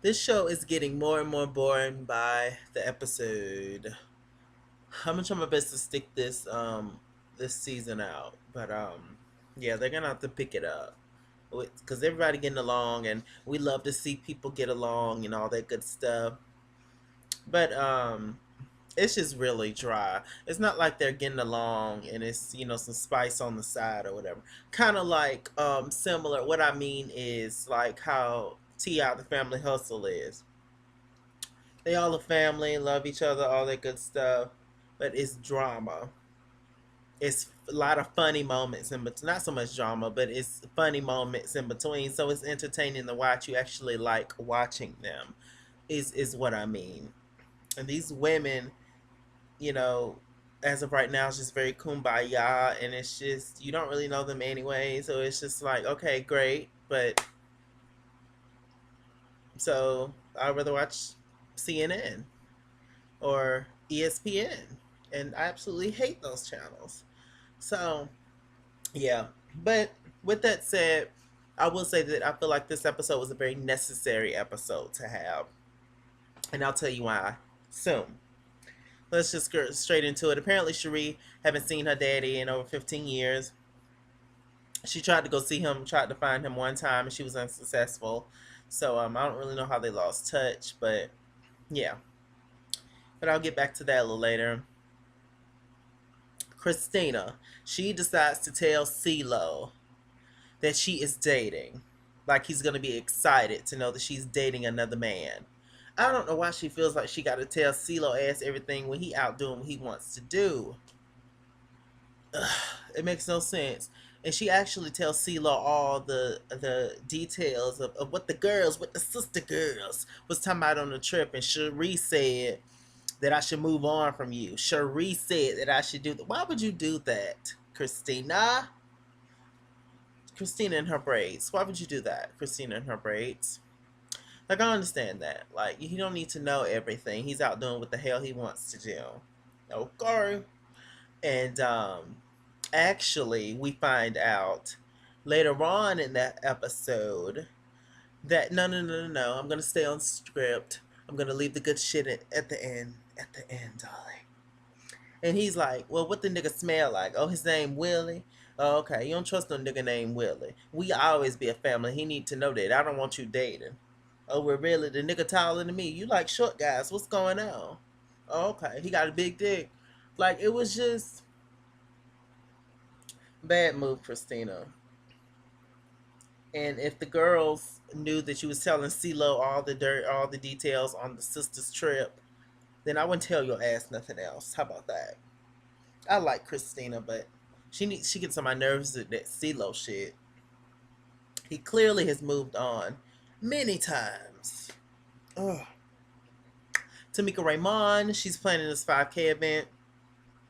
This show is getting more and more boring by the episode. I'm gonna try my best to stick this season out, but yeah, they're gonna have to pick it up because everybody getting along, and we love to see people get along and all that good stuff. But it's just really dry. It's not like they're getting along and it's some spice on the side or whatever. Kind of like similar. What I mean is like how Ti the Family Hustle is. They all a family, love each other, all that good stuff, but it's drama. It's a lot of funny moments in between. Not so much drama, but it's funny moments in between. So it's entertaining to watch. You actually like watching them. Is what I mean. And these women, you know, as of right now, it's just very kumbaya, and it's just you don't really know them anyway. So it's just like, okay, great, but so I'd rather watch CNN or ESPN, and I absolutely hate those channels. So yeah, but with that said, I will say that I feel like this episode was a very necessary episode to have, and I'll tell you why soon. Let's just get straight into it. Apparently, Cherie haven't seen her daddy in over 15 years. She tried to go see him, tried to find him one time, and she was unsuccessful. So I don't really know how they lost touch, but yeah. But I'll get back to that a little later. Christina, she decides to tell CeeLo that she is dating. Like he's gonna be excited to know that she's dating another man. I don't know why she feels like she gotta tell CeeLo ass everything when he out doing what he wants to do. Ugh, it makes no sense. And she actually tells CeeLo all the details of what the girls, what the sister girls was talking about on the trip. And Cherie said that I should move on from you. Cherie said that I should do that. Why would you do that, Christina? Christina and her braids. Why would you do that, Christina and her braids? Like I understand that. Like he don't need to know everything. He's out doing what the hell he wants to do. Okay. And actually we find out later on in that episode that no. I'm gonna stay on script. I'm gonna leave the good shit at the end. At the end, darling. And he's like, well, what the nigga smell like? Oh, his name Willie. Oh, okay. You don't trust no nigga named Willie. We always be a family. He need to know that. I don't want you dating. Oh, we're really the nigga taller than me. You like short guys. What's going on? Oh, okay. He got a big dick. Like it was just bad move, Christina. And if the girls knew that you was telling CeeLo all the dirt, all the details on the sisters' trip, then I wouldn't tell your ass nothing else. How about that? I like Christina, but she gets on my nerves with that CeeLo shit. He clearly has moved on many times. Ugh. Tamika Raymond, she's planning this 5K event,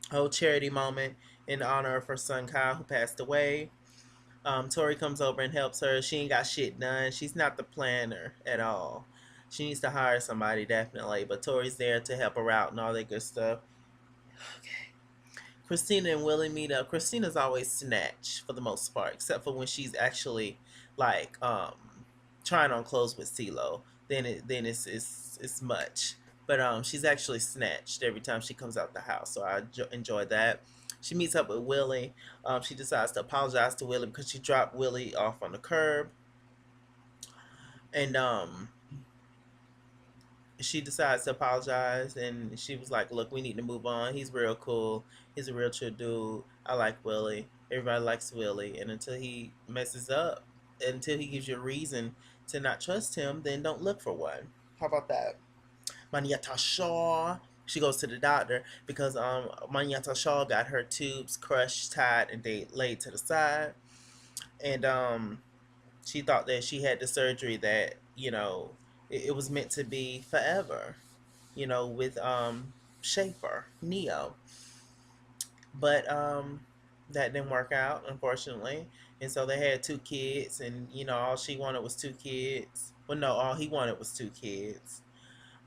whole charity moment in honor of her son Kyle who passed away. Tori comes over and helps her. She ain't got shit done. She's not the planner at all. She needs to hire somebody definitely, but Tori's there to help her out and all that good stuff. Okay. Christina and Willie meet up. Christina's always snatch for the most part, except for when she's actually like trying on clothes with CeeLo. Then it's much. But she's actually snatched every time she comes out the house, so I enjoy that. She meets up with Willie. She decides to apologize to Willie because she dropped Willie off on the curb, and she decides to apologize. And she was like, "Look, we need to move on. He's real cool. He's a real chill dude. I like Willie. Everybody likes Willie. And until he messes up, until he gives you a reason to not trust him, then don't look for one." How about that? Manyata Shaw. She goes to the doctor because Manyata Shaw got her tubes crushed, tied, and they laid to the side. And she thought that she had the surgery that it was meant to be forever. With Schaefer Neo, but that didn't work out unfortunately. And so they had two kids, and all she wanted was two kids. Well, no, all he wanted was two kids.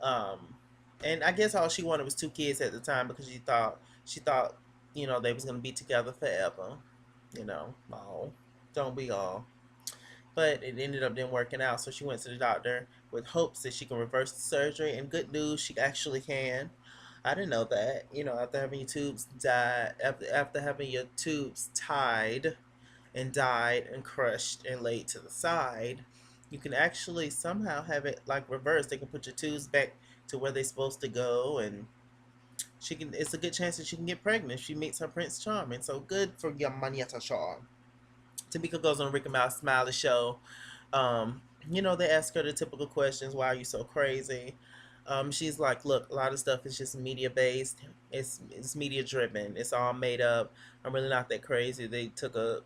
Um, and I guess all she wanted was two kids at the time because she thought they was gonna be together forever. Oh, don't be all. but it ended up didn't working out. So she went to the doctor with hopes that she can reverse the surgery. And good news, she actually can. I didn't know that. After having your tubes died, after having your tubes tied and dyed and crushed and laid to the side, you can actually somehow have it like reversed. They can put your tubes back to where they're supposed to go, and she can. It's a good chance that she can get pregnant if she meets her Prince Charming. So good for your Manietta Shaw. Tamika goes on Rick and Mouse Smiley show. Um, they ask her the typical questions. Why are you so crazy? She's like, look, a lot of stuff is just media based. It's media driven. It's all made up. I'm really not that crazy. They took a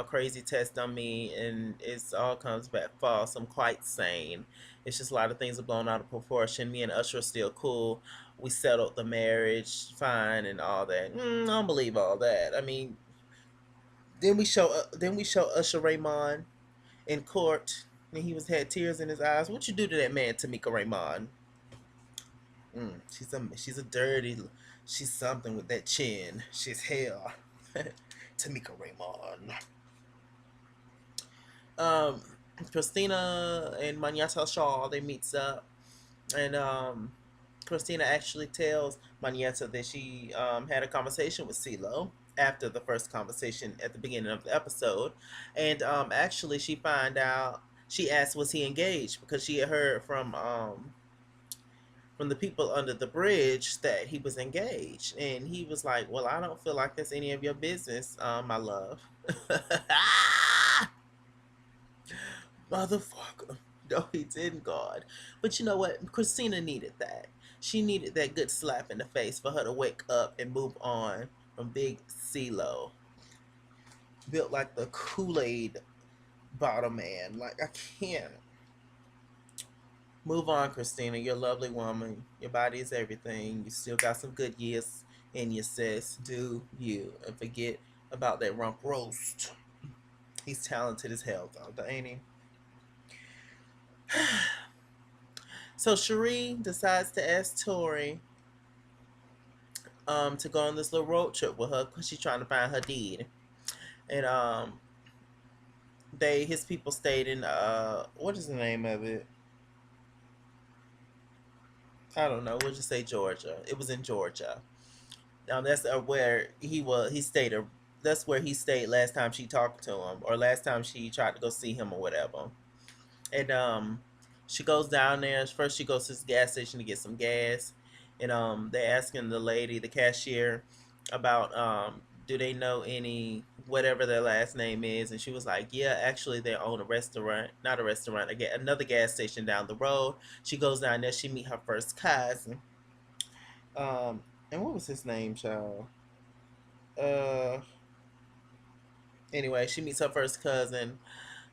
crazy test on me, and it's all comes back false. I'm quite sane. It's just a lot of things are blown out of proportion. Me and Usher are still cool. We settled the marriage fine and all that. I don't believe all that. I mean, then we show Usher Raymond in court, and he was had tears in his eyes. What you do to that man, Tamika Raymond? She's a dirty. She's something with that chin. She's hell. Tamika Raymond. Um, Christina and Manyata Shaw they meets up, and Christina actually tells Manietta that she had a conversation with CeeLo after the first conversation at the beginning of the episode, and actually she asked was he engaged because she had heard from the people under the bridge that he was engaged, and he was like, "Well, I don't feel like that's any of your business, my love." Motherfucker. No, he didn't, God. But you know what? Christina needed that. She needed that good slap in the face for her to wake up and move on from Big CeeLo. Built like the Kool-Aid bottle man. Like, I can't. Move on, Christina. You're a lovely woman. Your body is everything. You still got some good years in you, sis. Do you. And forget about that rump roast. He's talented as hell, though, ain't he? So Cherie decides to ask Tori to go on this little road trip with her because she's trying to find her deed. And his people stayed in what is the name of it? I don't know. We'll just say Georgia. It was in Georgia. That's where he was. He stayed. That's where he stayed last time she talked to him, or last time she tried to go see him, or whatever. And she goes down there. First, she goes to this gas station to get some gas, and they're asking the lady, the cashier, about do they know any whatever their last name is, and she was like, yeah, actually they own a restaurant, not a restaurant, again another gas station down the road. She goes down there. She meet her first cousin. Um, and what was his name, child? Uh, anyway, she meets her first cousin,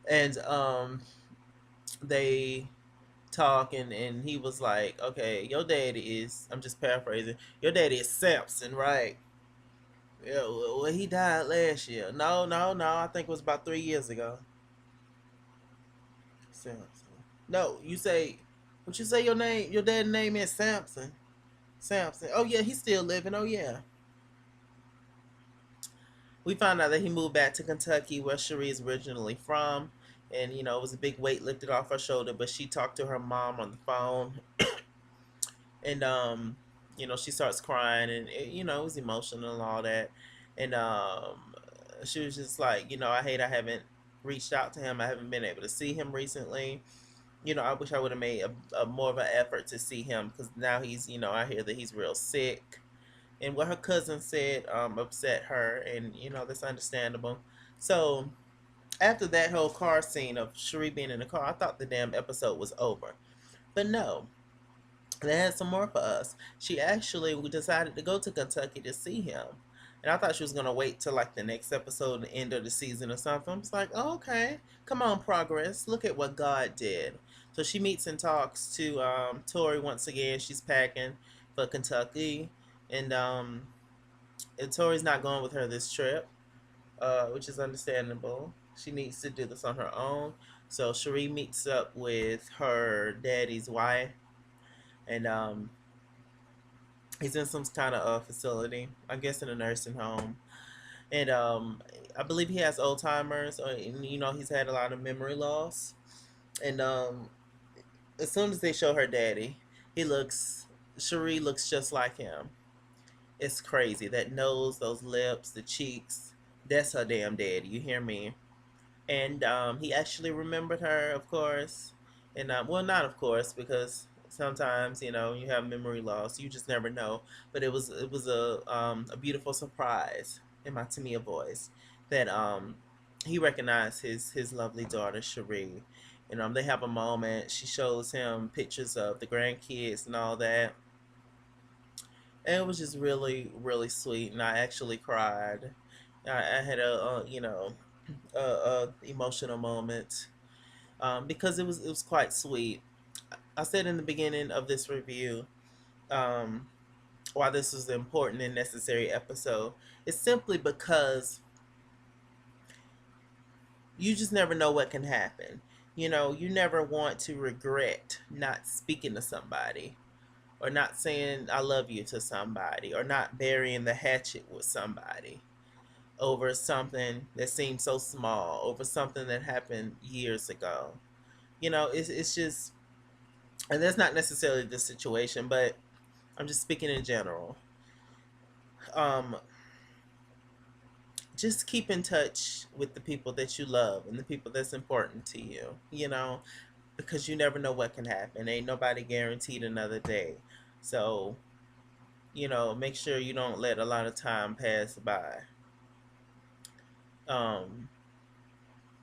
and they talk, and he was like, okay, your daddy is, I'm just paraphrasing, your daddy is Samson, right? Yeah, well, he died last year. No, no, no, I think it was about 3 years ago. Samson. No, you say, what you say your name, your dad's name is Samson. Samson. Oh, yeah, he's still living. Oh, yeah. We found out that he moved back to Kentucky, where Cherie is originally from. And, it was a big weight lifted off her shoulder, but she talked to her mom on the phone, and she starts crying, and it was emotional and all that, and she was just like, I haven't reached out to him. I haven't been able to see him recently. I wish I would have made a more of an effort to see him, because now he's, I hear that he's real sick, and what her cousin said upset her, and that's understandable. So after that whole car scene of Cherie being in the car, I thought the damn episode was over, but no, they had some more for us. She actually decided to go to Kentucky to see him. And I thought she was gonna wait till like the next episode, the end of the season or something. I was like, oh, okay, come on, progress. Look at what God did. So she meets and talks to Tori once again. She's packing for Kentucky, and Tori's not going with her this trip, which is understandable. She needs to do this on her own. So Cherie meets up with her daddy's wife, and he's in some kind of facility, I guess in a nursing home. And I believe he has Alzheimer's, or he's had a lot of memory loss. And as soon as they show her daddy, he looks Cherie looks just like him. It's crazy. That nose, those lips, the cheeks. That's her damn daddy. You hear me? And he actually remembered her, of course. And well, not of course, because sometimes you have memory loss. You just never know. But it was a beautiful surprise in my Tamia voice that he recognized his lovely daughter Cherie. And they have a moment. She shows him pictures of the grandkids and all that. And it was just really, really sweet. And I actually cried. I had a emotional moment because it was quite sweet. I said in the beginning of this review um, why this was an important and necessary episode. It's simply because you just never know what can happen. You never want to regret not speaking to somebody, or not saying I love you to somebody, or not burying the hatchet with somebody over something that seems so small, over something that happened years ago. It's just, and that's not necessarily the situation, but I'm just speaking in general. Um, just keep in touch with the people that you love and the people that's important to you, because you never know what can happen. Ain't nobody guaranteed another day. So, make sure you don't let a lot of time pass by. Um,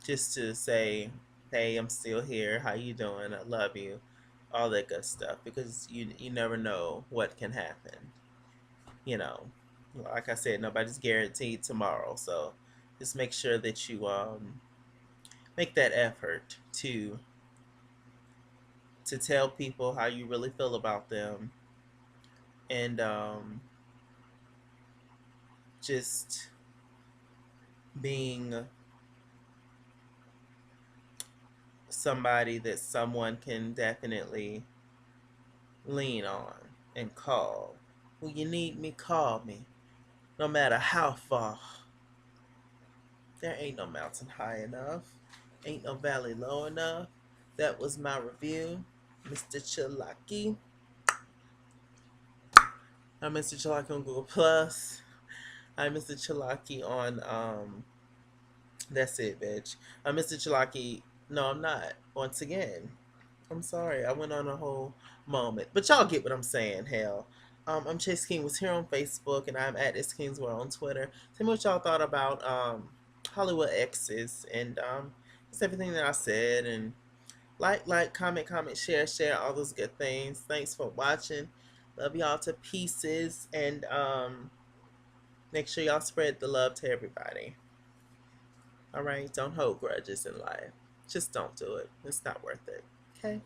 just to say, hey, I'm still here. How you doing? I love you. All that good stuff, because you never know what can happen. You know, like I said, nobody's guaranteed tomorrow. So just make sure that you make that effort to tell people how you really feel about them, and just being somebody that someone can definitely lean on and call. When you need me, call me. No matter how far. There ain't no mountain high enough. Ain't no valley low enough. That was my review. Mr. Chalaki. I'm Mr. Chalaki on Google Plus. I'm Mr. Chalaki on that's it, bitch. I'm Mr. Chalaki. No, I'm not. Once again. I'm sorry. I went on a whole moment. But y'all get what I'm saying, hell. I'm Chase King was here on Facebook, and I'm at It's King's World on Twitter. Tell me what y'all thought about Hollywood Exes, and just everything that I said, and comment, share, all those good things. Thanks for watching. Love y'all to pieces, and make sure y'all spread the love to everybody. All right, don't hold grudges in life. Just don't do it. It's not worth it. Okay.